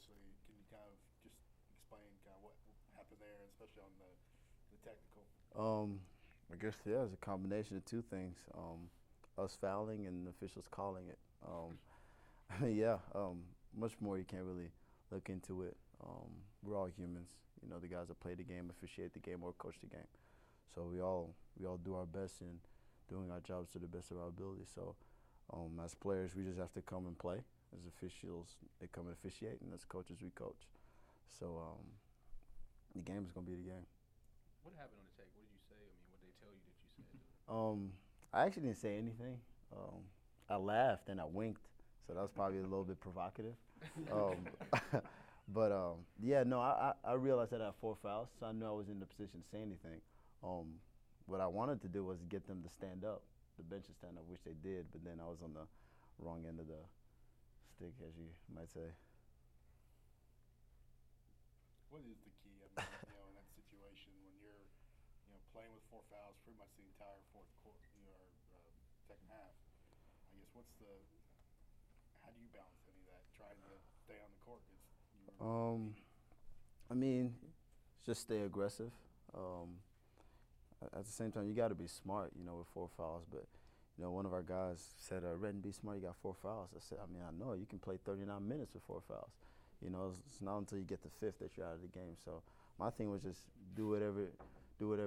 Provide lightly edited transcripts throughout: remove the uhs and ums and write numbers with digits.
obviously. Can you kind of just explain kind of what happened there, especially on the technical? Um, I guess yeah, it's a combination of two things. Us fouling and the officials calling it. I mean, yeah, much more you can't really look into it. We're all humans, the guys that play the game, officiate the game, or coach the game. So we all do our best in doing our jobs to the best of our ability. So as players, we just have to come and play. As officials, they come and officiate, and as coaches, we coach. So the game is gonna be the game. What happened on the take? What did you say? I mean, what did they tell you that you said? Um, I actually didn't say anything. I laughed and I winked, so that was probably a little bit provocative. Um, but yeah, no, I realized that I had 4 fouls, so I knew I was in the position to say anything. Um, what I wanted to do was get them to stand up, the bench to stand up, which they did, but then I was on the wrong end of the stick, as you might say. What is the key? I mean, in that situation when you're, playing with 4 fouls pretty much the entire fourth quarter, or second half. I guess how do you balance any of that? Trying to stay on the court because you were Um, leading. I mean, just stay aggressive. At the same time, you got to be smart, with 4 fouls. But one of our guys said, "Retin, be smart. You got 4 fouls." I said, "I mean, I know you can play 39 minutes with 4 fouls. It's not until you get the fifth that you're out of the game." So my thing was just do whatever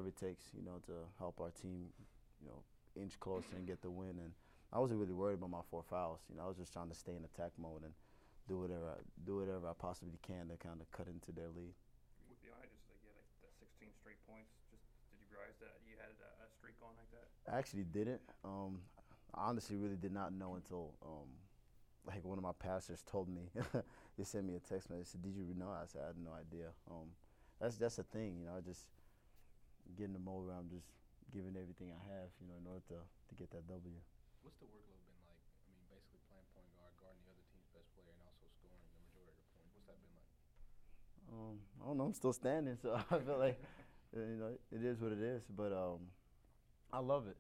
it takes, to help our team, inch closer and get the win. And I wasn't really worried about my 4 fouls. I was just trying to stay in attack mode and do whatever I possibly can to kind of cut into their lead. Behind just like you had like the 16 straight points. Just did you realize that you had a streak going like that? I actually didn't. I honestly really did not know until like one of my pastors told me. They sent me a text message. Said, "Did you know?" I said, "I had no idea." That's the thing. I just get in the mode where I'm just giving everything I have, in order to get that W. What's the workload been like? I mean, basically playing point guard, guarding the other team's best player, and also scoring the majority of the points. What's that been like? I don't know. I'm still standing, so I feel like it is what it is. But I love it.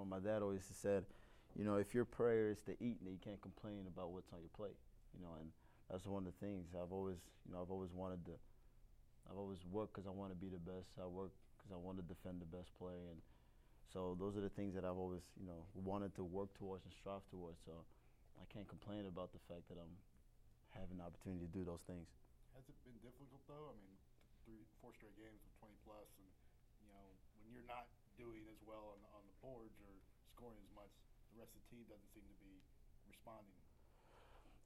My dad always said, if your prayer is to eat, then you can't complain about what's on your plate. And that's one of the things I've always wanted to. I've always worked because I want to be the best. I work because I want to defend the best play, and so those are the things that I've always, wanted to work towards and strive towards. So I can't complain about the fact that I'm having the opportunity to do those things. Has it been difficult though? I mean, 4 straight games with 20 plus, and when you're not doing as well on the boards or scoring as much, the rest of the team doesn't seem to be responding.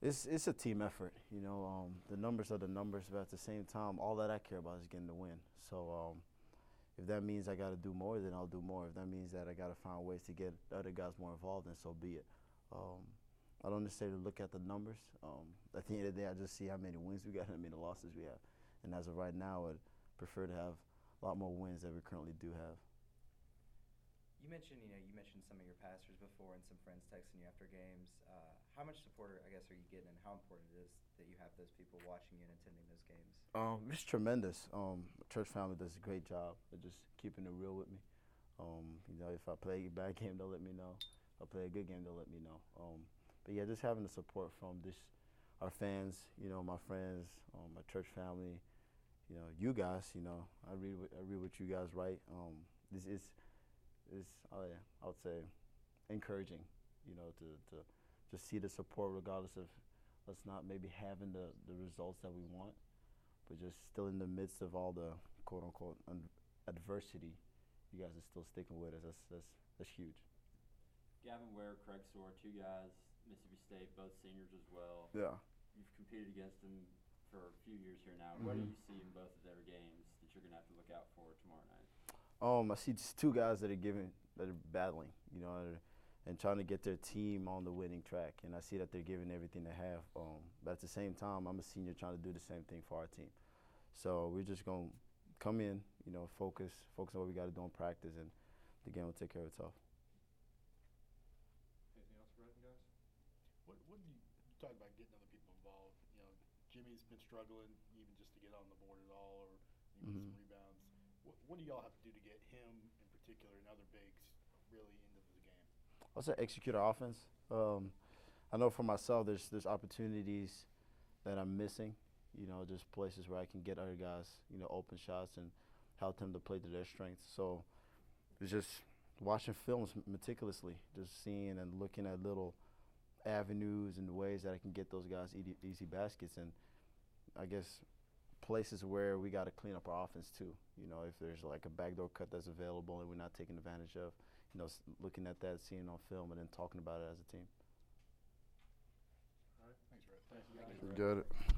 It's a team effort. The numbers are the numbers, but at the same time, all that I care about is getting the win. So if that means I got to do more, then I'll do more. If that means that I got to find ways to get the other guys more involved, then so be it. Um, I don't necessarily look at the numbers. At the end of the day, I just see how many wins we got and how many losses we have. And as of right now, I'd prefer to have a lot more wins than we currently do have. You mentioned some of your pastors before and some friends texting you after games. How much support, I guess, are you getting, and how important it is that you have those people watching you and attending those games? It's tremendous. My church family does a great job of just keeping it real with me. If I play a bad game, they'll let me know. If I play a good game, they'll let me know. But yeah, just having the support from our fans, my friends, my church family, you guys, I read what you guys write. This is I would say encouraging, to just see the support regardless of us not maybe having the results that we want, but just still in the midst of all the quote unquote adversity, you guys are still sticking with us. That's huge. Gavin Ware, Craig Sore, two guys, Mississippi State, both seniors as well. Yeah. You've competed against them for a few years here now. What do you see in both of their games that you're going to have to look out for tomorrow night? I see just two guys that are battling, and trying to get their team on the winning track. And I see that they're giving everything they have. But at the same time, I'm a senior trying to do the same thing for our team. So we're just going to come in, focus on what we got to do in practice, and the game will take care of itself. Anything else for Retin, guys? What do you talk about getting other people involved? Jimmy's been struggling even just to get on the board at all, or even some rebounds. What do y'all have to do to get him in particular and other bigs really into the game? I'll say execute our offense. I know for myself, there's opportunities that I'm missing, you know, just places where I can get other guys, you know, open shots and help them to play to their strengths. So it's just watching films meticulously, just seeing and looking at little avenues and ways that I can get those guys easy baskets, and I guess places where we got to clean up our offense too. You know, if there's like a backdoor cut that's available and we're not taking advantage of, you know, looking at that, seeing it on film, and then talking about it as a team. All right, thanks, Red. Thanks, guys. Got it.